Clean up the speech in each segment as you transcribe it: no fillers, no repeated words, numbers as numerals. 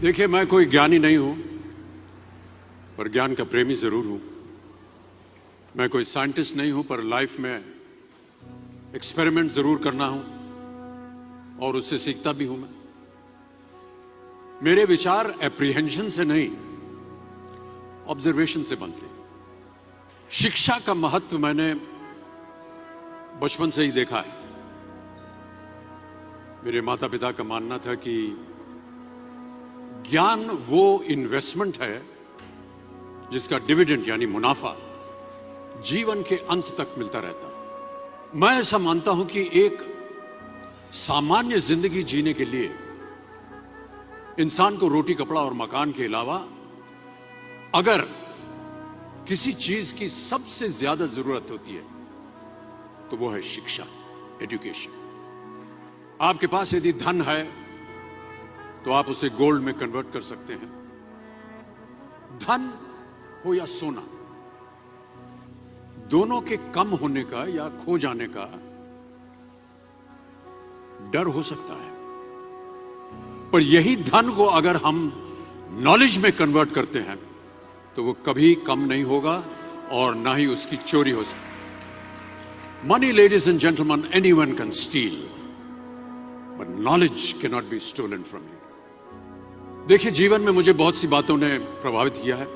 देखिए, मैं कोई ज्ञानी नहीं हूं, पर ज्ञान का प्रेमी जरूर हूं। मैं कोई साइंटिस्ट नहीं हूं, पर लाइफ में एक्सपेरिमेंट जरूर करना हूं और उससे सीखता भी हूं। मेरे विचार एप्रीहेंशन से नहीं, ऑब्जर्वेशन से बनते हैं। शिक्षा का महत्व मैंने बचपन से ही देखा है। मेरे माता पिता का मानना था कि ज्ञान वो इन्वेस्टमेंट है जिसका डिविडेंड यानी मुनाफा जीवन के अंत तक मिलता रहता है। मैं ऐसा मानता हूं कि एक सामान्य जिंदगी जीने के लिए इंसान को रोटी कपड़ा और मकान के अलावा अगर किसी चीज की सबसे ज्यादा जरूरत होती है तो वो है शिक्षा, एजुकेशन। आपके पास यदि धन है तो आप उसे गोल्ड में कन्वर्ट कर सकते हैं। धन हो या सोना, दोनों के कम होने का या खो जाने का डर हो सकता है, पर यही धन को अगर हम नॉलेज में कन्वर्ट करते हैं तो वो कभी कम नहीं होगा और ना ही उसकी चोरी हो सकती। Money, ladies and gentleman, anyone can steal, but knowledge can not be stolen from you. देखिए, जीवन में मुझे बहुत सी बातों ने प्रभावित किया है।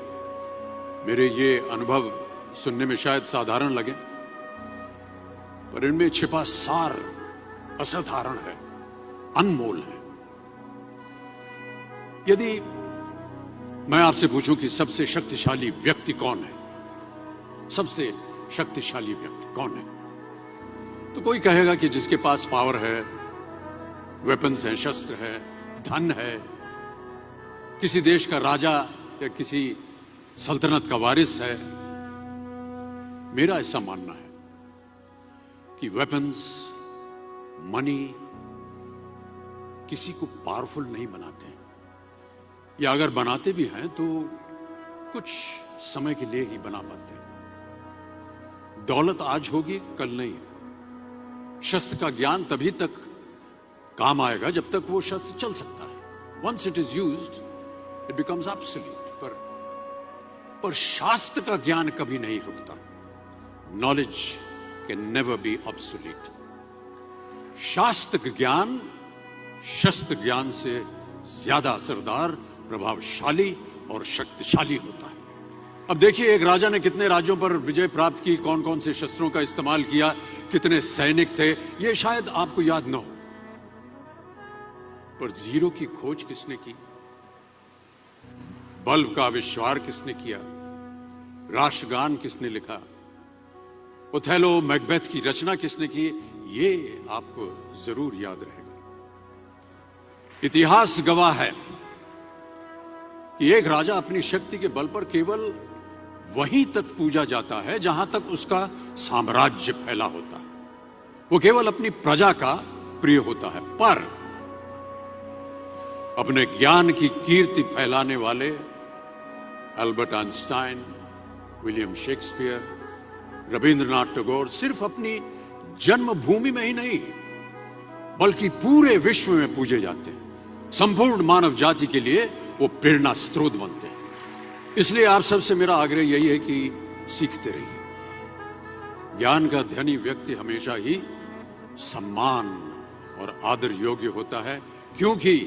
मेरे ये अनुभव सुनने में शायद साधारण लगे, पर इनमें छिपा सार असाधारण है, अनमोल है। यदि मैं आपसे पूछूं कि सबसे शक्तिशाली व्यक्ति कौन है, सबसे शक्तिशाली व्यक्ति कौन है, तो कोई कहेगा कि जिसके पास पावर है, वेपन्स हैं, शस्त्र है, धन है, किसी देश का राजा या किसी सल्तनत का वारिस है। मेरा ऐसा मानना है कि वेपन्स, मनी किसी को पावरफुल नहीं बनाते, या अगर बनाते भी हैं तो कुछ समय के लिए ही बना पाते हैं। दौलत आज होगी, कल नहीं। शस्त्र का ज्ञान तभी तक काम आएगा जब तक वो शस्त्र चल सकता है। Once it is used it becomes absolute. पर शास्त्र का ज्ञान कभी नहीं रुकता। Knowledge can never be obsolete. शास्त्र ज्ञान शस्त्र ज्ञान से ज्यादा असरदार, प्रभावशाली और शक्तिशाली होता है। अब देखिए, एक राजा ने कितने राज्यों पर विजय प्राप्त की, कौन कौन से शस्त्रों का इस्तेमाल किया, कितने सैनिक थे, यह शायद आपको याद न हो, पर जीरो की खोज किसने की, बल्ब का आविष्कार किसने किया, राष्ट्रगान किसने लिखा, ओथेलो मैकबेथ की रचना किसने की, ये आपको जरूर याद रहेगा। इतिहास गवाह है कि एक राजा अपनी शक्ति के बल पर केवल वहीं तक पूजा जाता है जहां तक उसका साम्राज्य फैला होता है। वो केवल अपनी प्रजा का प्रिय होता है। पर अपने ज्ञान की कीर्ति फैलाने वाले Albert Einstein, William Shakespeare, Rabindranath Tagore सिर्फ अपनी जन्मभूमि में ही नहीं बल्कि पूरे विश्व में पूजे जाते हैं। संपूर्ण मानव जाति के लिए वो प्रेरणा स्रोत बनते हैं। इसलिए आप सबसे मेरा आग्रह यही है कि सीखते रहिए। ज्ञान का धनी व्यक्ति हमेशा ही सम्मान और आदर योग्य होता है, क्योंकि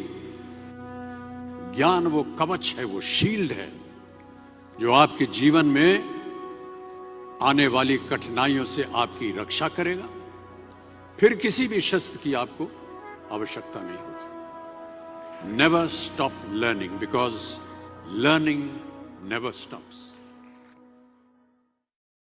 ज्ञान वो कवच है, वो शील्ड है जो आपके जीवन में आने वाली कठिनाइयों से आपकी रक्षा करेगा। फिर किसी भी शस्त्र की आपको आवश्यकता नहीं होगी। Never stop learning, because learning never stops.